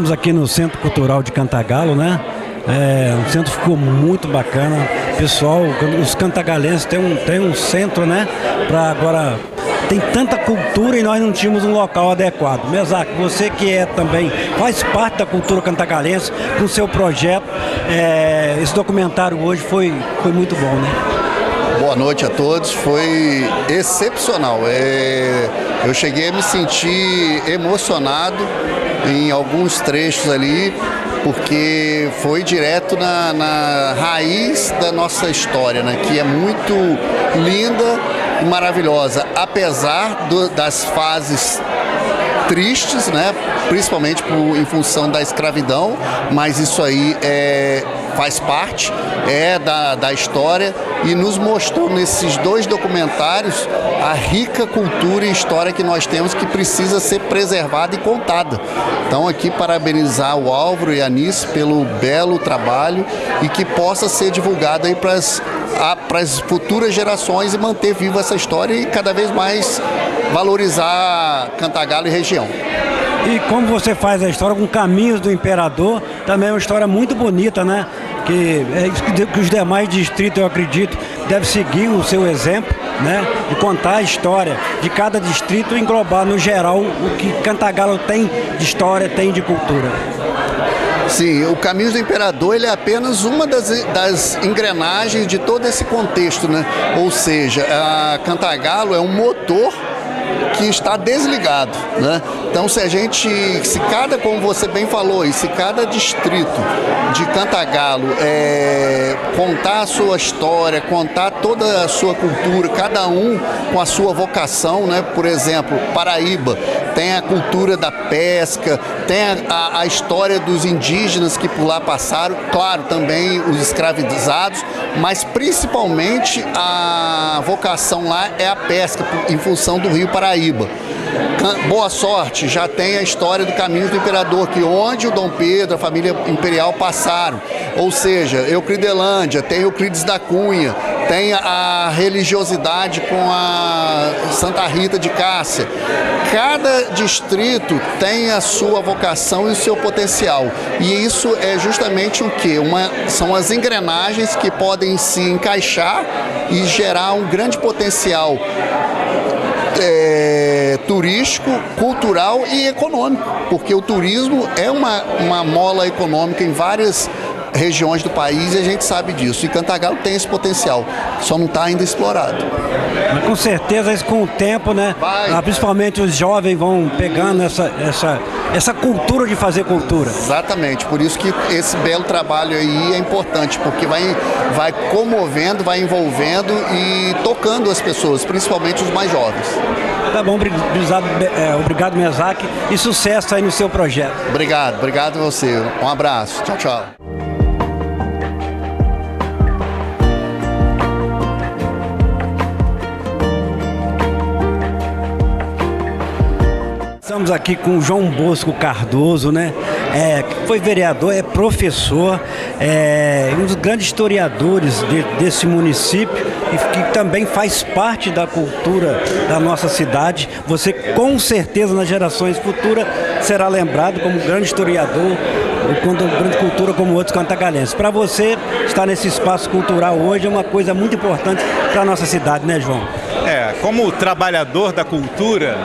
Estamos aqui no Centro Cultural de Cantagalo, né? O centro ficou muito bacana. Pessoal, os cantagalenses têm um centro, né? Para agora. Tem tanta cultura e nós não tínhamos um local adequado. Mesaque, você que também faz parte da cultura cantagalense, com o seu projeto, esse documentário hoje foi muito bom, né? Boa noite a todos, foi excepcional. Eu cheguei a me sentir emocionado em alguns trechos ali, porque foi direto na raiz da nossa história, né? Que é muito linda e maravilhosa, apesar das fases tristes, né? Principalmente em função da escravidão, mas isso aí faz parte da história e nos mostrou nesses dois documentários a rica cultura e história que nós temos, que precisa ser preservada e contada. Então aqui parabenizar o Álvaro e a Anice pelo belo trabalho e que possa ser divulgado aí para as futuras gerações e manter viva essa história e cada vez mais valorizar Cantagalo e região. E como você faz a história com Caminhos do Imperador, também é uma história muito bonita, né? Que os demais distritos, eu acredito, devem seguir o seu exemplo, né? De contar a história de cada distrito e englobar no geral o que Cantagalo tem de história, tem de cultura. Sim, o Caminhos do Imperador ele é apenas uma das engrenagens de todo esse contexto, né? Ou seja, a Cantagalo é um motor que está desligado, né? Então como você bem falou, e se cada distrito de Cantagalo contar a sua história, contar toda a sua cultura, cada um com a sua vocação, né? Por exemplo, Paraíba tem a cultura da pesca, tem a história dos indígenas que por lá passaram, claro, também os escravizados, mas principalmente a vocação lá é a pesca, em função do rio Paraíba. Boa Sorte já tem a história do Caminhos do Imperador, que onde o Dom Pedro, a família imperial passaram. Ou seja, Eucridelândia, tem Euclides da Cunha, tem a religiosidade com a Santa Rita de Cássia. Cada distrito tem a sua vocação e o seu potencial. E isso é justamente o quê? São as engrenagens que podem se encaixar e gerar um grande potencial turístico, cultural e econômico, porque o turismo é uma mola econômica em várias regiões do país e a gente sabe disso. E Cantagalo tem esse potencial, só não está ainda explorado. Mas com certeza isso com o tempo, né? Principalmente os jovens vão pegando essa cultura de fazer cultura. Exatamente, por isso que esse belo trabalho aí é importante, porque vai comovendo, vai envolvendo e tocando as pessoas, principalmente os mais jovens. Tá bom, obrigado Mesaque, e sucesso aí no seu projeto. Obrigado a você. Um abraço. Tchau, tchau. Estamos aqui com o João Bosco Cardoso, né? Foi vereador, é professor, um dos grandes historiadores desse município e que também faz parte da cultura da nossa cidade. Você, com certeza, nas gerações futuras, será lembrado como grande historiador, com grande cultura como outros cantagalenses. Para você, estar nesse espaço cultural hoje é uma coisa muito importante para a nossa cidade, né, João? Como trabalhador da cultura,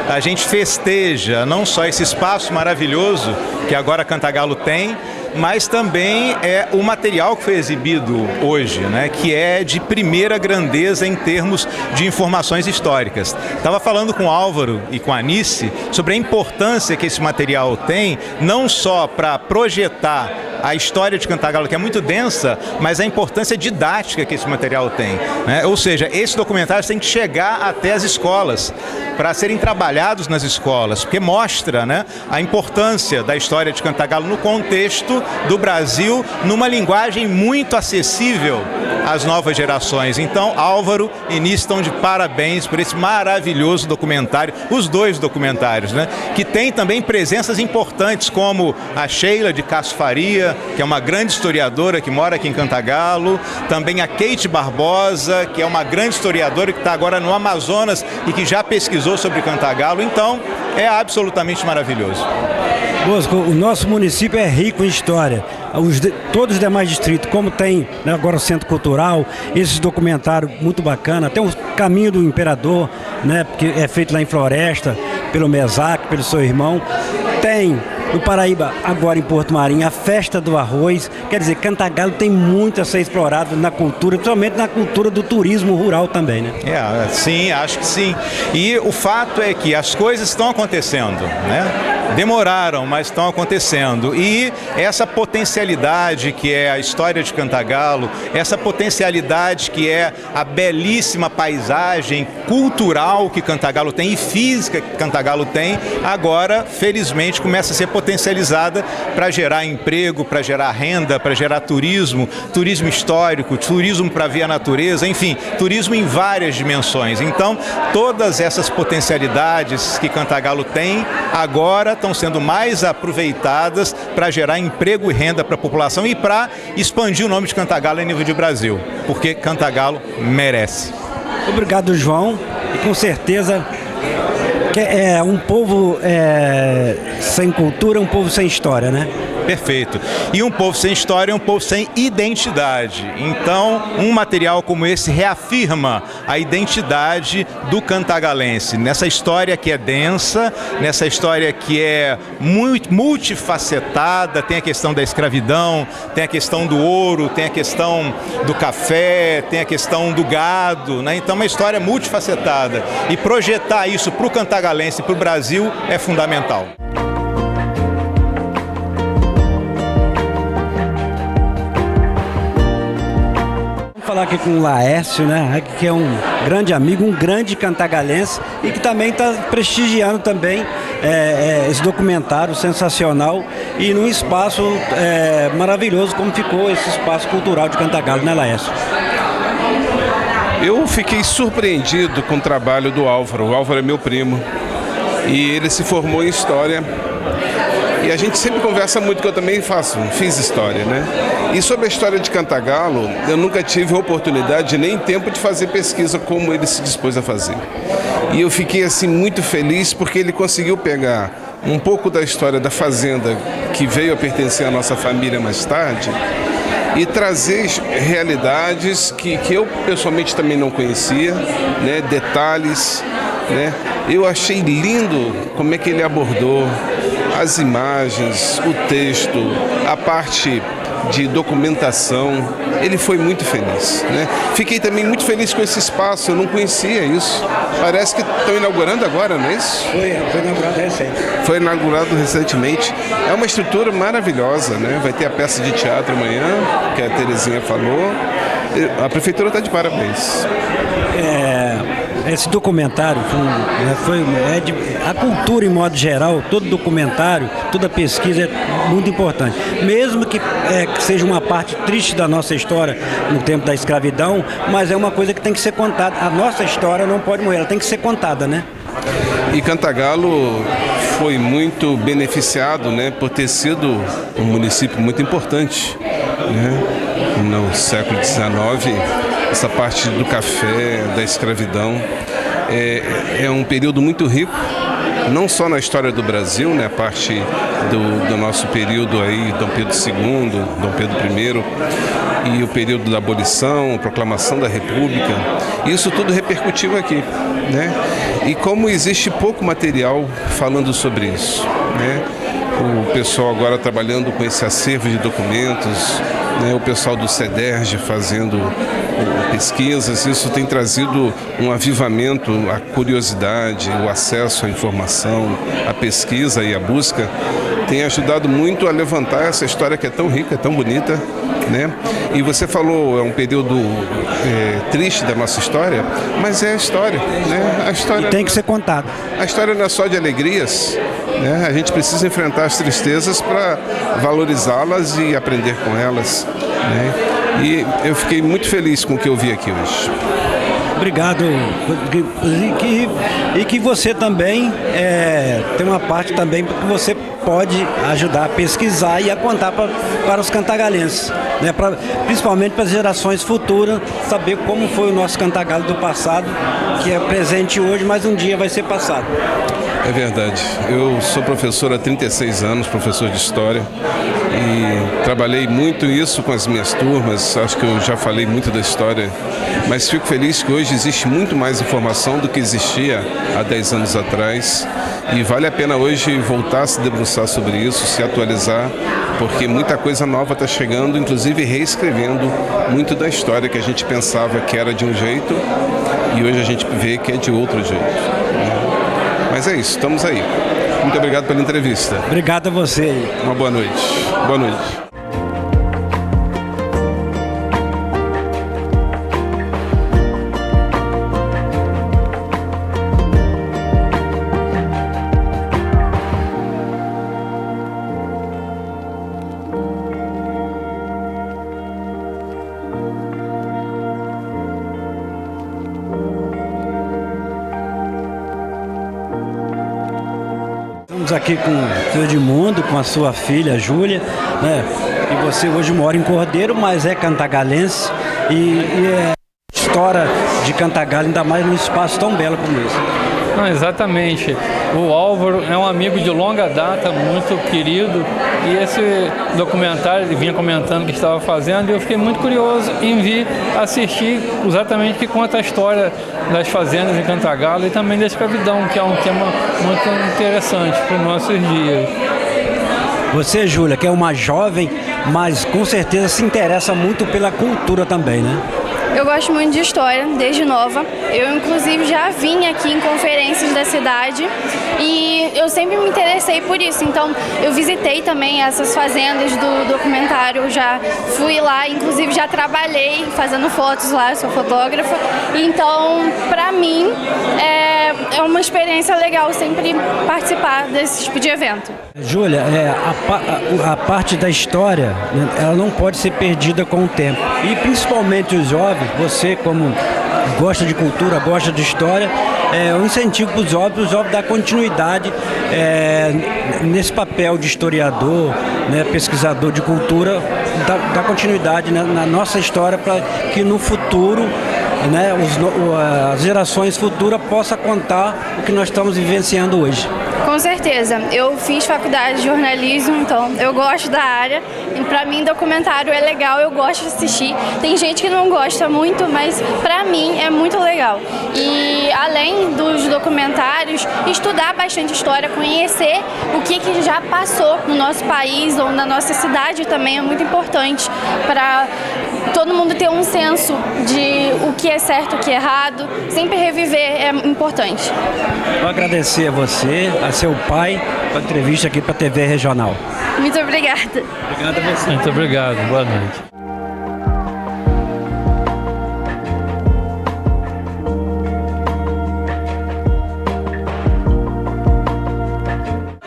a gente festeja não só esse espaço maravilhoso que agora Cantagalo tem, mas também o material que foi exibido hoje, né, que é de primeira grandeza em termos de informações históricas. Estava falando com o Álvaro e com a Anice sobre a importância que esse material tem, não só para projetar a história de Cantagalo, que é muito densa, mas a importância didática que esse material tem, né? Ou seja, esse documentário tem que chegar até as escolas, para serem trabalhados nas escolas, porque mostra, né, a importância da história de Cantagalo no contexto do Brasil, numa linguagem muito acessível às novas gerações. Então, Álvaro e Anice estão de parabéns por esse maravilhoso documentário, os dois documentários, né, que tem também presenças importantes, como a Sheila de Castro Faria, que é uma grande historiadora que mora aqui em Cantagalo, também a Kate Barbosa, que é uma grande historiadora que está agora no Amazonas e que já pesquisou sobre Cantagalo. Então, é absolutamente maravilhoso. Bosco, o nosso município é rico em história. Todos os demais distritos, como tem, né, agora o Centro Cultural, esses documentários muito bacana, tem o Caminho do Imperador, né, que é feito lá em Floresta, pelo Mesac, pelo seu irmão. Tem no Paraíba, agora em Porto Marinho, a Festa do Arroz. Quer dizer, Cantagalo tem muito a ser explorado na cultura, principalmente na cultura do turismo rural também, né? Sim, acho que sim. E o fato é que as coisas estão acontecendo, né? Demoraram, mas estão acontecendo. E essa potencialidade que é a história de Cantagalo, essa potencialidade que é a belíssima paisagem cultural que Cantagalo tem e física que Cantagalo tem, agora, felizmente, começa a ser potencializada para gerar emprego, para gerar renda, para gerar turismo, turismo histórico, turismo para ver a natureza, enfim, turismo em várias dimensões. Então, todas essas potencialidades que Cantagalo tem, agora estão sendo mais aproveitadas para gerar emprego e renda para a população e para expandir o nome de Cantagalo em nível de Brasil, porque Cantagalo merece. Obrigado, João, e com certeza que é um povo sem cultura, um povo sem história, né? Perfeito. E um povo sem história é um povo sem identidade. Então, um material como esse reafirma a identidade do cantagalense. Nessa história que é densa, nessa história que é muito multifacetada, tem a questão da escravidão, tem a questão do ouro, tem a questão do café, tem a questão do gado, né? Então, uma história multifacetada. E projetar isso para o cantagalense e para o Brasil é fundamental. Falar aqui com o Laércio, né, que é um grande amigo, um grande cantagalense e que também está prestigiando também esse documentário sensacional e num espaço maravilhoso como ficou esse espaço cultural de Cantagalo, né, Laércio? Eu fiquei surpreendido com o trabalho do Álvaro. O Álvaro é meu primo e ele se formou em História. E a gente sempre conversa muito, que eu também fiz História, né? E sobre a história de Cantagalo, eu nunca tive oportunidade nem tempo de fazer pesquisa como ele se dispôs a fazer. E eu fiquei assim muito feliz porque ele conseguiu pegar um pouco da história da fazenda que veio a pertencer à nossa família mais tarde e trazer realidades que eu pessoalmente também não conhecia, né? Detalhes, né? Eu achei lindo como é que ele abordou as imagens, o texto, a parte de documentação. Ele foi muito feliz, né? Fiquei também muito feliz com esse espaço, eu não conhecia isso. Parece que estão inaugurando agora, não é isso? Foi inaugurado recente. Foi inaugurado recentemente. É uma estrutura maravilhosa, né? Vai ter a peça de teatro amanhã, que a Terezinha falou. A prefeitura está de parabéns. Esse documentário a cultura em modo geral, todo documentário, toda pesquisa é muito importante. Mesmo que seja uma parte triste da nossa história no tempo da escravidão, mas é uma coisa que tem que ser contada. A nossa história não pode morrer, ela tem que ser contada, né? E Cantagalo foi muito beneficiado, né, por ter sido um município muito importante, né? No século XIX, essa parte do café, da escravidão, é um período muito rico, não só na história do Brasil, né, a parte do nosso período aí, Dom Pedro II, Dom Pedro I, e o período da abolição, proclamação da República, isso tudo repercutiu aqui, né? E como existe pouco material falando sobre isso, né? O pessoal agora trabalhando com esse acervo de documentos, né? O pessoal do CEDERJ fazendo pesquisas, isso tem trazido um avivamento, a curiosidade, o acesso à informação, a pesquisa e a busca, tem ajudado muito a levantar essa história que é tão rica, tão bonita, né? E você falou, é um período triste da nossa história, mas é a história, né? A história e tem que ser contada. A história não é só de alegrias, né? A gente precisa enfrentar as tristezas para valorizá-las e aprender com elas, né? E eu fiquei muito feliz com o que eu vi aqui hoje. Obrigado. E que você também tem uma parte também que você pode ajudar a pesquisar e a contar para os cantagalenses, né? Principalmente para as gerações futuras, saber como foi o nosso Cantagalo do passado, que é presente hoje, mas um dia vai ser passado. É verdade. Eu sou professor há 36 anos, professor de História, e trabalhei muito isso com as minhas turmas. Acho que eu já falei muito da história, mas fico feliz que hoje existe muito mais informação do que existia há 10 anos atrás, e vale a pena hoje voltar a se debruçar sobre isso, se atualizar, porque muita coisa nova está chegando, inclusive reescrevendo muito da história que a gente pensava que era de um jeito e hoje a gente vê que é de outro jeito. Mas é isso, estamos aí. Muito obrigado pela entrevista. Obrigado a você. Uma boa noite. Boa noite. Estamos aqui com o seu Edmundo, com a sua filha, Júlia, né? E você hoje mora em Cordeiro, mas é cantagalense e é história de Cantagalo, ainda mais num espaço tão belo como esse. Não, exatamente. O Álvaro é um amigo de longa data, muito querido, e esse documentário ele vinha comentando que estava fazendo e eu fiquei muito curioso em vir assistir exatamente que conta a história das fazendas em Cantagalo e também da escravidão, que é um tema muito interessante para os nossos dias. Você, Júlia, que é uma jovem, mas com certeza se interessa muito pela cultura também, né? Eu gosto muito de história, desde nova. Eu, inclusive, já vim aqui em conferências da cidade e eu sempre me interessei por isso. Então, eu visitei também essas fazendas do documentário, eu já fui lá, inclusive já trabalhei fazendo fotos lá, eu sou fotógrafa. Então, para mim, é uma experiência legal sempre participar desse tipo de evento. Júlia, a parte da história, ela não pode ser perdida com o tempo. E principalmente os jovens, você como gosta de cultura, gosta de história, um incentivo para os jovens dar continuidade nesse papel de historiador, né, pesquisador de cultura, dar continuidade, né, na nossa história para que no futuro, né, as gerações futuras possam contar o que nós estamos vivenciando hoje. Com certeza. Eu fiz faculdade de jornalismo, então eu gosto da área. E para mim, documentário é legal, eu gosto de assistir. Tem gente que não gosta muito, mas para mim é muito legal. E além dos documentários, estudar bastante história, conhecer o que já passou no nosso país ou na nossa cidade também é muito importante para todo mundo ter um senso de o que é certo, o que é errado. Sempre reviver é importante. Vou agradecer a você, a seu pai, pela entrevista aqui para a TV Regional. Muito obrigada. Obrigado a você. Muito obrigado. Boa noite.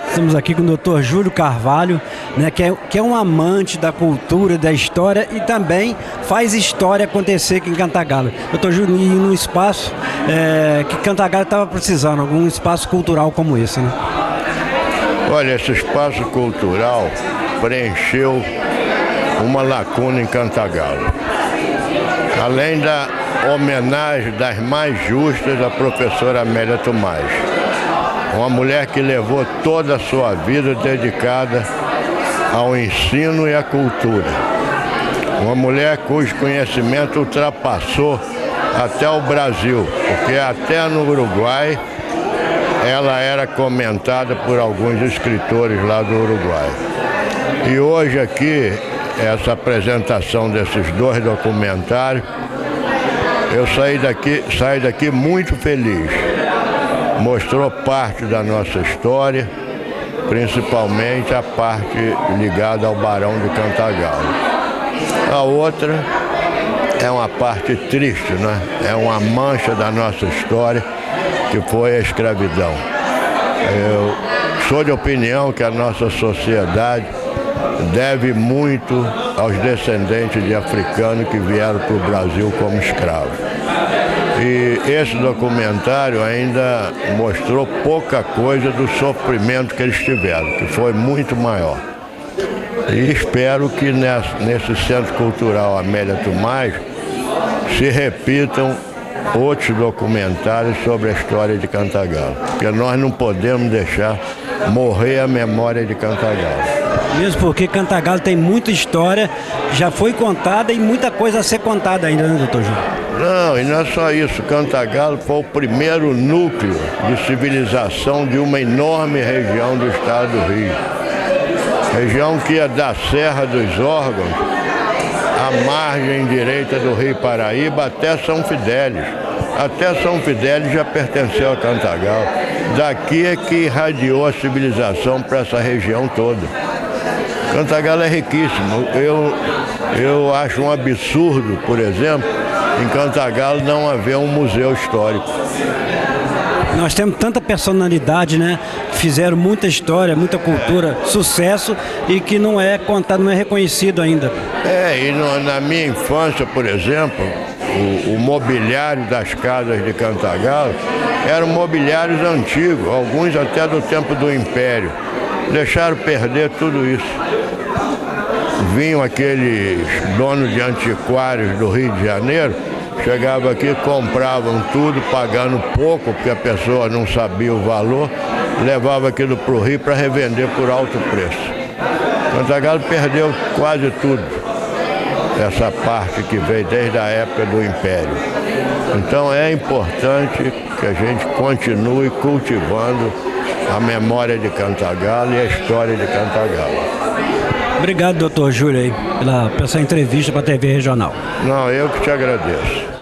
Estamos aqui com o Dr. Júlio Carvalho, né, que é um amante da cultura, da história e também faz história acontecer aqui em Cantagalo. Dr. Júlio, num espaço que Cantagalo estava precisando, algum espaço cultural como esse, né? Olha, esse espaço cultural preencheu uma lacuna em Cantagalo. Além da homenagem das mais justas à professora Amélia Tomás. Uma mulher que levou toda a sua vida dedicada ao ensino e à cultura. Uma mulher cujo conhecimento ultrapassou até o Brasil, porque até no Uruguai ela era comentada por alguns escritores lá do Uruguai. E hoje aqui, essa apresentação desses dois documentários, eu saí daqui muito feliz. Mostrou parte da nossa história, principalmente a parte ligada ao Barão de Cantagalo. A outra é uma parte triste, né? É uma mancha da nossa história, que foi a escravidão. Eu sou de opinião que a nossa sociedade deve muito aos descendentes de africanos que vieram para o Brasil como escravos. E esse documentário ainda mostrou pouca coisa do sofrimento que eles tiveram, que foi muito maior. E espero que nesse Centro Cultural Amélia Tomás se repitam outros documentários sobre a história de Cantagalo, porque nós não podemos deixar morrer a memória de Cantagalo. Mesmo porque Cantagalo tem muita história, já foi contada e muita coisa a ser contada ainda, né, doutor Júlio? Não, e não é só isso. Cantagalo foi o primeiro núcleo de civilização de uma enorme região do estado do Rio. Região que ia da Serra dos Órgãos, à margem direita do Rio Paraíba, até São Fidélis. Até São Fidélis já pertenceu a Cantagalo. Daqui é que irradiou a civilização para essa região toda. Cantagalo é riquíssimo. Eu acho um absurdo, por exemplo, em Cantagalo não haver um museu histórico. Nós temos tanta personalidade, né? Que fizeram muita história, muita cultura, sucesso e que não é contado, não é reconhecido ainda. Na minha infância, por exemplo, o mobiliário das casas de Cantagalo eram mobiliários antigos, alguns até do tempo do Império. Deixaram perder tudo isso. Vinham aqueles donos de antiquários do Rio de Janeiro, chegavam aqui, compravam tudo, pagando pouco, porque a pessoa não sabia o valor, levava aquilo para o Rio para revender por alto preço. Cantagalo perdeu quase tudo, essa parte que veio desde a época do Império. Então é importante que a gente continue cultivando a memória de Cantagalo e a história de Cantagalo. Obrigado, doutor Júlio, aí, pela essa entrevista para a TV Regional. Não, eu que te agradeço.